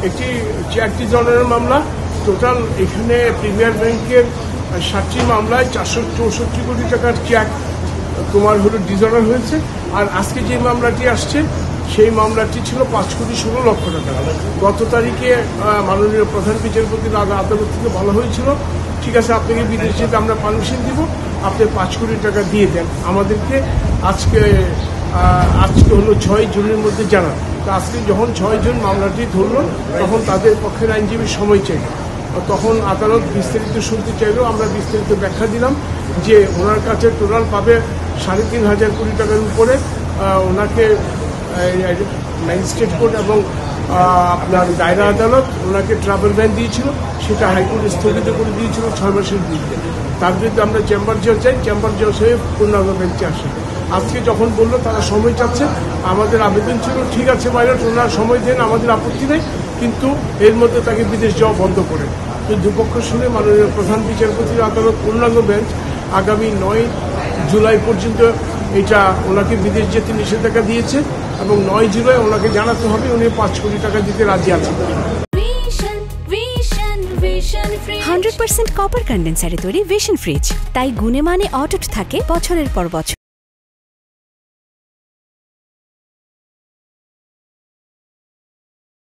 এটি চেয়ারটি জনের মামলা। টোটাল এখানে প্রিমিয়ার ব্যাংকের 60টি মামলায় 464 কোটি টাকার চেক তোমার ডিসঅর্ডার হয়েছে। আর আজকে যে মামলাটি আসছে সেই মামলাটি ছিল 5,16,00,000 টাকা। গত তারিখে মাননীয় প্রধান বিচারপতির আদালত থেকে বলা হয়েছিল, ঠিক আছে আপনাকে বিদেশ যেতে আমরা পারমিশন দিব, আপনি 5 কোটি টাকা দিয়ে দেন আমাদেরকে। আজকে 6 জুনের মধ্যে জানান। তো আজকে যখন 6 জুন মামলাটি ধরল তখন তাদের পক্ষের আইনজীবী সময় চাই, তখন আদালত বিস্তারিত শুনতে চাইলেও আমরা বিস্তারিত ব্যাখ্যা দিলাম যে ওনার কাছে টোটাল পাবে 3,500 কোটি টাকার উপরে। ওনাকে ম্যাজিস্ট্রেট কোর্ট এবং আপনার দায়রা আদালত ওনাকে ট্রাভেল ব্যান দিয়েছিল, সেটা হাইকোর্ট স্থগিত করে দিয়েছিল 6 মাসের বিরুদ্ধে। তার বিরুদ্ধে আমরা চেম্বার জজ চাই, চেম্বার জজ হয়ে পূর্ণাঙ্গ বেঞ্চে আসে। আজকে যখন বললো তারা সময় চাচ্ছে, আমাদের আবেদন ছিল ঠিক আছে মাইলট ওনার সময় দেন, আমাদের আপত্তি নেই, কিন্তু এর মধ্যে তাকে বিদেশ যাওয়া বন্ধ করে। তো দুপক্ষ শুনে মাননীয় প্রধান বিচারপতির আদালত পূর্ণাঙ্গ বেঞ্চ আগামী 9 জুলাই পর্যন্ত এটা ওনাকে বিদেশ যেতে নিষেধাজ্ঞা দিয়েছে এবং 9 জুলাই ওনাকে জানাতে হবে উনি 5 কোটি টাকা দিতে রাজি আছেন। 100% কপার কন্ডেন্সারে তৈরি ভিশন ফ্রিজ, তাই গুণে মানে অটুট থাকে বছরের পর বছর।